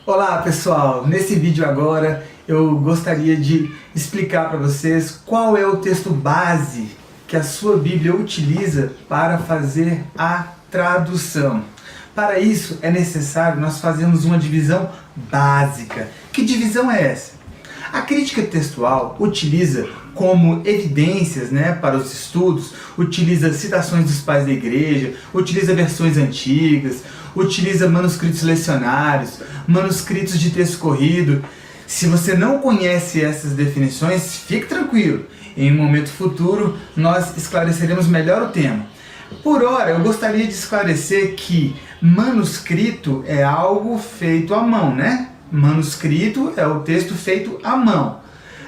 Olá pessoal, nesse vídeo agora eu gostaria de explicar para vocês qual é o texto base que a sua Bíblia utiliza para fazer a tradução. Para isso é necessário nós fazermos uma divisão básica. Que divisão é essa? A crítica textual utiliza como evidências, para os estudos, utiliza citações dos pais da igreja, utiliza versões antigas, utiliza manuscritos lecionários, manuscritos de texto corrido. Se você não conhece essas definições, fique tranquilo. Em um momento futuro, nós esclareceremos melhor o tema. Por ora, eu gostaria de esclarecer que manuscrito é algo feito à mão, Manuscrito é o texto feito à mão.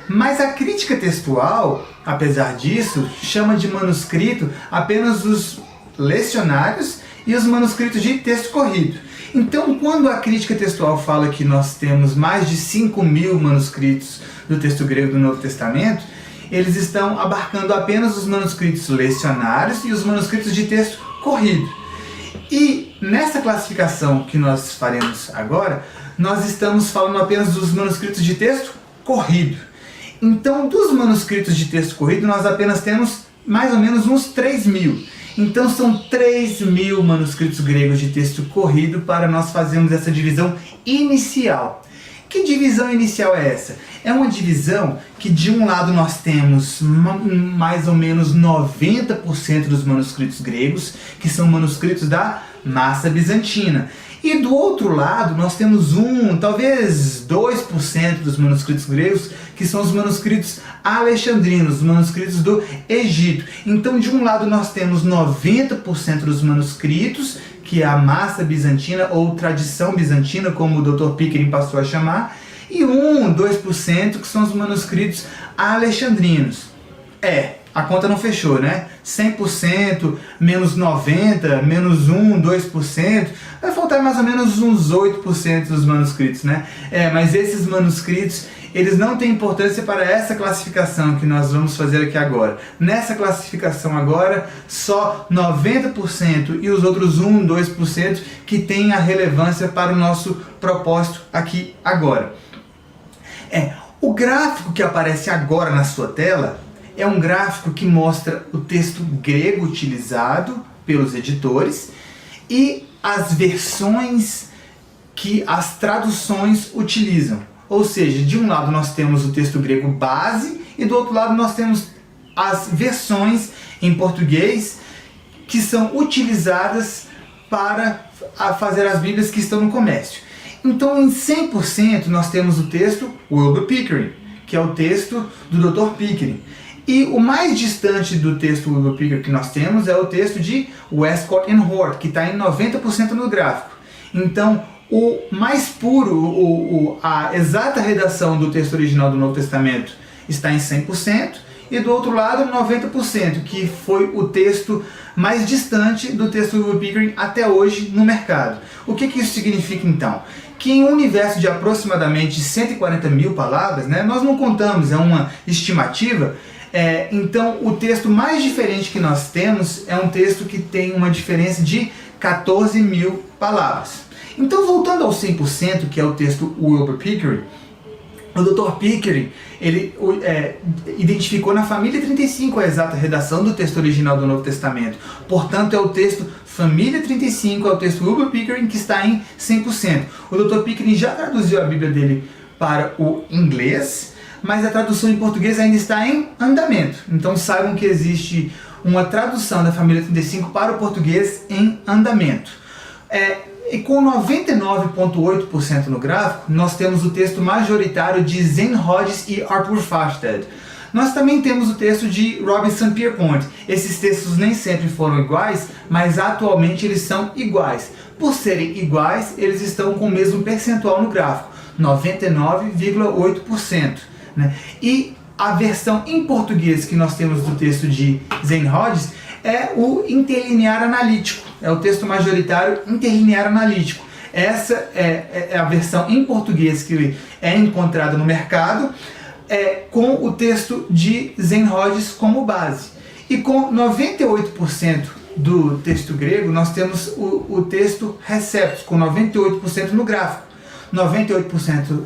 Mas a crítica textual, apesar disso, chama de manuscrito apenas os lecionários e os manuscritos de texto corrido. Então, quando a crítica textual fala que nós temos mais de 5.000 manuscritos do texto grego do Novo Testamento, eles estão abarcando apenas os manuscritos lecionários e os manuscritos de texto corrido. E nessa classificação que nós faremos agora, nós estamos falando apenas dos manuscritos de texto corrido. Então, dos manuscritos de texto corrido, nós apenas temos mais ou menos uns 3.000. Então, são 3.000 manuscritos gregos de texto corrido para nós fazermos essa divisão inicial. Que divisão inicial é essa? É uma divisão que, de um lado, nós temos mais ou menos 90% dos manuscritos gregos, que são manuscritos da massa bizantina. E do outro lado, nós temos talvez 2% dos manuscritos gregos, que são os manuscritos alexandrinos, os manuscritos do Egito. Então, de um lado, nós temos 90% dos manuscritos, que é a massa bizantina, ou tradição bizantina, como o Dr. Pickering passou a chamar, e 2% que são os manuscritos alexandrinos. A conta não fechou, 100%, menos 90%, menos 2%, vai faltar mais ou menos uns 8% dos manuscritos, Mas esses manuscritos, eles não têm importância para essa classificação que nós vamos fazer aqui agora. Nessa classificação agora, só 90% e os outros 2% que têm a relevância para o nosso propósito aqui agora. O gráfico que aparece agora na sua tela é um gráfico que mostra o texto grego utilizado pelos editores e as versões que as traduções utilizam. Ou seja, de um lado nós temos o texto grego base e do outro lado nós temos as versões em português que são utilizadas para fazer as Bíblias que estão no comércio. Então, em 100% nós temos o texto Wilbur Pickering, que é o texto do Dr. Pickering. E o mais distante do texto Wilbur Pickering que nós temos é o texto de Westcott and Hort, que está em 90% no gráfico. Então, o mais puro, a exata redação do texto original do Novo Testamento está em 100%, e do outro lado 90%, que foi o texto mais distante do texto Wilbur Pickering até hoje no mercado. O que isso significa então? Que em um universo de aproximadamente 140.000 palavras, nós não contamos, é uma estimativa. Então, o texto mais diferente que nós temos é um texto que tem uma diferença de 14.000 palavras. Então, voltando ao 100%, que é o texto Wilbur Pickering, o Dr. Pickering, ele identificou na família 35 a exata redação do texto original do Novo Testamento. Portanto, é o texto família 35, é o texto Wilbur Pickering, que está em 100%. O Dr. Pickering já traduziu a Bíblia dele para o inglês, mas a tradução em português ainda está em andamento. Então saibam que existe uma tradução da família 35 para o português em andamento. E com 99,8% no gráfico, nós temos o texto majoritário de Zane Hodges e Arthur Farstad. Nós também temos o texto de Robinson Pierpont. Esses textos nem sempre foram iguais, mas atualmente eles são iguais. Por serem iguais, eles estão com o mesmo percentual no gráfico, 99,8%. E a versão em português que nós temos do texto de Zane Hodges é o interlinear analítico, é o texto majoritário interlinear analítico. Essa é a versão em português que é encontrada no mercado, com o texto de Zane Hodges como base. E com 98% do texto grego, nós temos o texto Receptus, com 98% no gráfico. 98%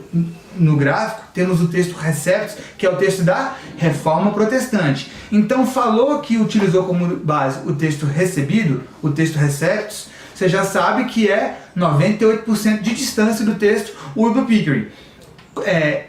no gráfico, temos o texto Receptus, que é o texto da Reforma Protestante. Então falou que utilizou como base o texto recebido, o texto Receptus, você já sabe que é 98% de distância do texto Wilbur Pickering.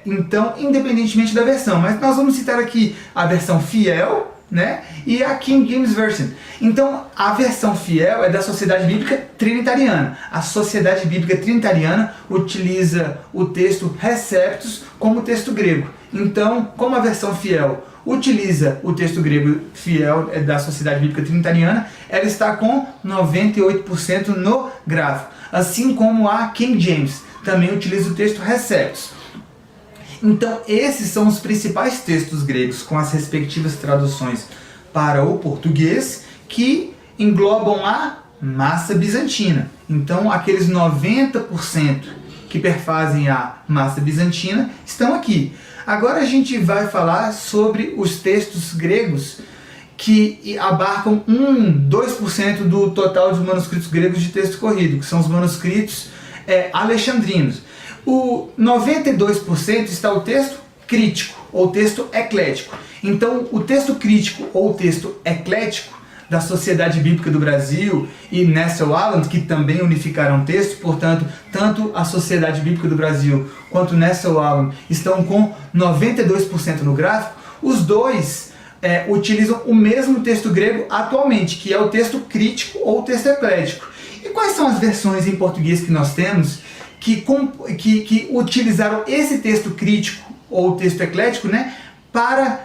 Então, independentemente da versão, mas nós vamos citar aqui a versão fiel, né, e a King James Version. Então, a versão fiel é da Sociedade Bíblica Trinitariana. A Sociedade Bíblica Trinitariana utiliza o texto Receptus como texto grego. Então, como a versão fiel utiliza o texto grego fiel da Sociedade Bíblica Trinitariana, ela está com 98% no gráfico. Assim como a King James também utiliza o texto Receptus. Então, esses são os principais textos gregos com as respectivas traduções para o português que englobam a massa bizantina. Então, aqueles 90% que perfazem a massa bizantina estão aqui. Agora a gente vai falar sobre os textos gregos que abarcam 2% do total dos manuscritos gregos de texto corrido, que são os manuscritos alexandrinos. O 92% está o texto crítico, ou texto eclético. Então, o texto crítico ou texto eclético da Sociedade Bíblica do Brasil e Nessel Allen, que também unificaram textos, portanto, tanto a Sociedade Bíblica do Brasil quanto Nessel Allen estão com 92% no gráfico. Os dois utilizam o mesmo texto grego atualmente, que é o texto crítico ou texto eclético. E quais são as versões em português que nós temos que utilizaram esse texto crítico ou texto eclético, né, para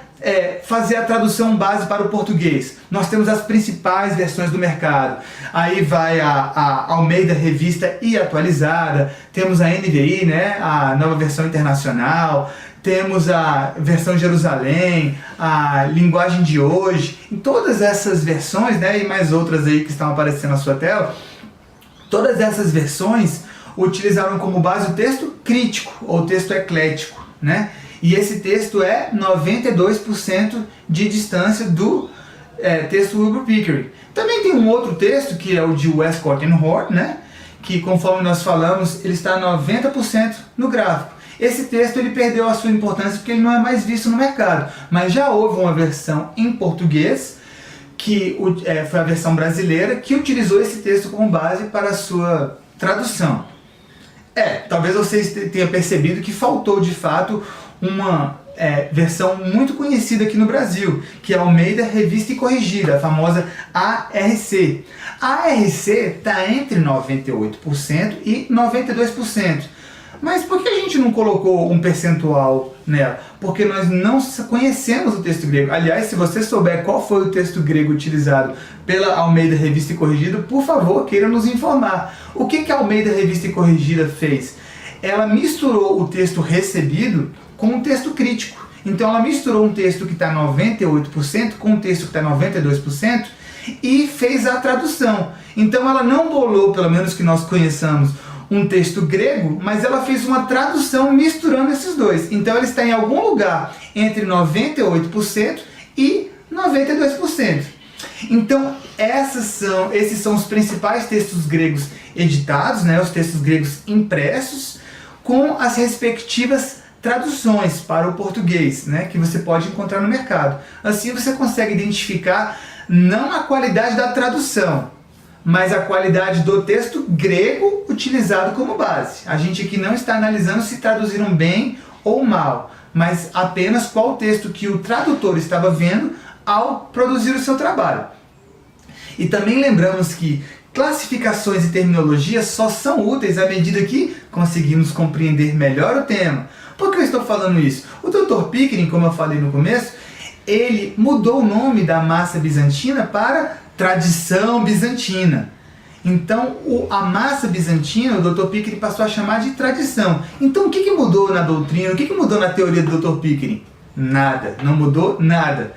fazer a tradução base para o português? Nós temos as principais versões do mercado. Aí vai a Almeida Revista e Atualizada, temos a NVI, né, a Nova Versão Internacional, temos a versão Jerusalém, a Linguagem de Hoje. Em todas essas versões, né, e mais outras aí que estão aparecendo na sua tela, todas essas versões utilizaram como base o texto crítico ou texto eclético, né? E esse texto é 92% de distância do texto Wilbur Pickering. Também tem um outro texto que é o de Westcott and Hort, né? Que, conforme nós falamos, ele está 90% no gráfico. Esse texto ele perdeu a sua importância porque ele não é mais visto no mercado, mas já houve uma versão em português, que foi a versão brasileira, que utilizou esse texto como base para a sua tradução. Talvez vocês tenham percebido que faltou de fato uma versão muito conhecida aqui no Brasil, que é a Almeida Revista e Corrigida, a famosa ARC. A ARC está entre 98% e 92%. Mas por que a gente não colocou um percentual nela? Porque nós não conhecemos o texto grego. Aliás, se você souber qual foi o texto grego utilizado pela Almeida Revista e Corrigida, por favor, queira nos informar. O que a Almeida Revista e Corrigida fez? Ela misturou o texto recebido com um texto crítico. Então ela misturou um texto que está 98% com um texto que está 92% e fez a tradução. Então ela não bolou, pelo menos que nós conheçamos, um texto grego, mas ela fez uma tradução misturando esses dois. Então ela está em algum lugar entre 98% e 92%. Então esses são os principais textos gregos editados, né, os textos gregos impressos, com as respectivas traduções para o português, né, que você pode encontrar no mercado. Assim você consegue identificar não a qualidade da tradução, mas a qualidade do texto grego utilizado como base. A gente aqui não está analisando se traduziram bem ou mal, mas apenas qual texto que o tradutor estava vendo ao produzir o seu trabalho. E também lembramos que classificações e terminologias só são úteis à medida que conseguimos compreender melhor o tema. Por que eu estou falando isso? O Dr. Pickering, como eu falei no começo, ele mudou o nome da massa bizantina para tradição bizantina. Então, a massa bizantina, o Dr. Pickering passou a chamar de tradição. Então, o que mudou na doutrina? O que mudou na teoria do Dr. Pickering? Nada, não mudou nada.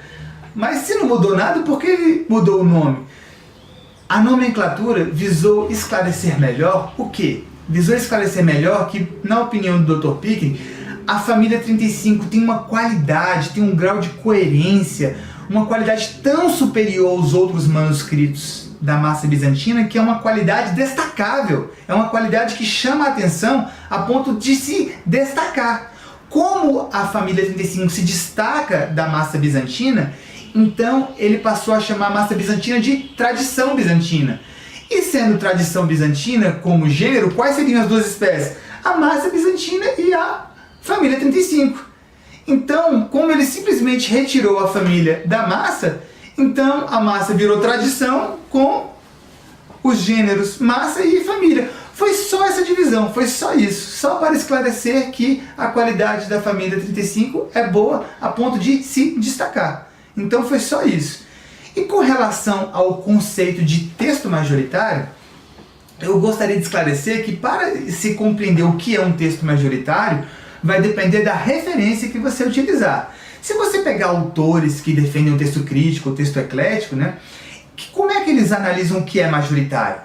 Mas se não mudou nada, por que ele mudou o nome? A nomenclatura visou esclarecer melhor o quê? Visou esclarecer melhor que, na opinião do Dr. Pickering, a família 35 tem uma qualidade, tem um grau de coerência, uma qualidade tão superior aos outros manuscritos da massa bizantina que é uma qualidade destacável, é uma qualidade que chama a atenção a ponto de se destacar. Como a família 35 se destaca da massa bizantina, então ele passou a chamar a massa bizantina de tradição bizantina. E sendo tradição bizantina como gênero, quais seriam as duas espécies? A massa bizantina e a família 35. Então, como ele simplesmente retirou a família da massa, então a massa virou tradição com os gêneros massa e família. Foi só essa divisão, foi só isso. Só para esclarecer que a qualidade da família 35 é boa a ponto de se destacar. Então foi só isso. E com relação ao conceito de texto majoritário, eu gostaria de esclarecer que para se compreender o que é um texto majoritário, vai depender da referência que você utilizar. Se você pegar autores que defendem o texto crítico, o texto eclético, né, como é que eles analisam o que é majoritário?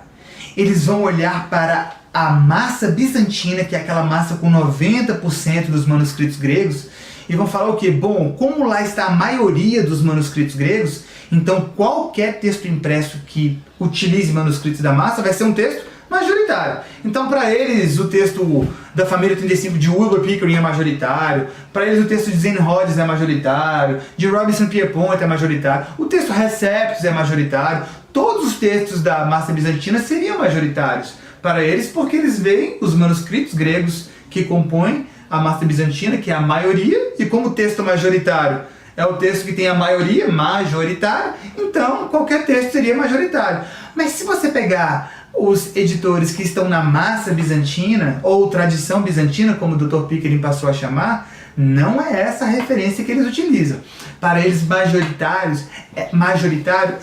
Eles vão olhar para a massa bizantina, que é aquela massa com 90% dos manuscritos gregos, e vão falar o quê? Bom, como lá está a maioria dos manuscritos gregos, então qualquer texto impresso que utilize manuscritos da massa vai ser um texto majoritário. Então, para eles, o texto da família 35 de Wilbur Pickering é majoritário, para eles o texto de Zane Rhodes é majoritário, de Robinson Pierpont é majoritário, o texto Receptus é majoritário, todos os textos da massa bizantina seriam majoritários para eles, porque eles veem os manuscritos gregos que compõem a massa bizantina, que é a maioria, e como o texto majoritário é o texto que tem a maioria, majoritário, então qualquer texto seria majoritário. Mas se você pegar os editores que estão na massa bizantina, ou tradição bizantina, como o Dr. Pickering passou a chamar, não é essa a referência que eles utilizam. Para eles, majoritário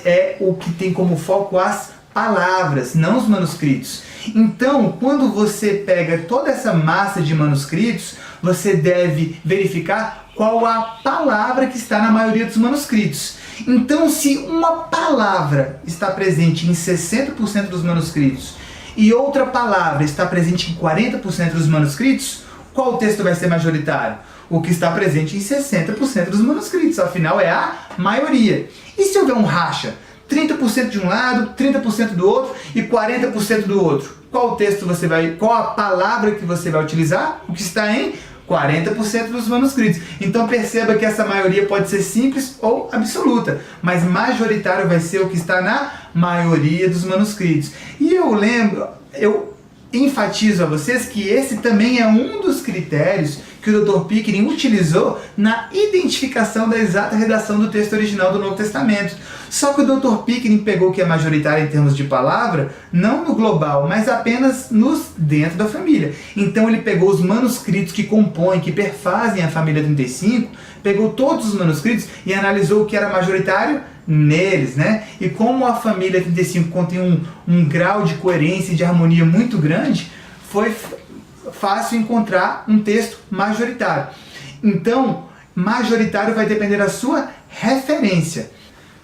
é o que tem como foco as palavras, não os manuscritos. Então, quando você pega toda essa massa de manuscritos, você deve verificar qual a palavra que está na maioria dos manuscritos. Então, se uma palavra está presente em 60% dos manuscritos e outra palavra está presente em 40% dos manuscritos, qual texto vai ser majoritário? O que está presente em 60% dos manuscritos, afinal é a maioria. E se houver um racha? 30% de um lado, 30% do outro e 40% do outro. Qual texto você vai, qual a palavra que você vai utilizar? O que está em 40% dos manuscritos. Então perceba que essa maioria pode ser simples ou absoluta, mas majoritário vai ser o que está na maioria dos manuscritos. E eu enfatizo a vocês que esse também é um dos critérios que o Dr. Pickering utilizou na identificação da exata redação do texto original do Novo Testamento. Só que o Dr. Pickering pegou o que é majoritário em termos de palavra, não no global, mas apenas dentro da família. Então ele pegou os manuscritos que compõem, que perfazem a família 35, pegou todos os manuscritos e analisou o que era majoritário neles, né? E como a família 35 contém um grau de coerência e de harmonia muito grande, foi fácil encontrar um texto majoritário. Então, majoritário vai depender da sua referência.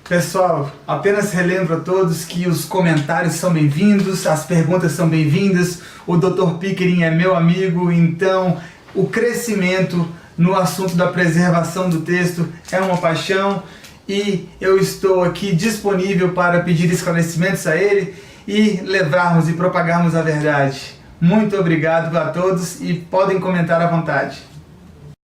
Pessoal, apenas relembro a todos que os comentários são bem-vindos, as perguntas são bem-vindas, o Dr. Pickering é meu amigo, então o crescimento no assunto da preservação do texto é uma paixão e eu estou aqui disponível para pedir esclarecimentos a ele e levarmos e propagarmos a verdade. Muito obrigado a todos e podem comentar à vontade.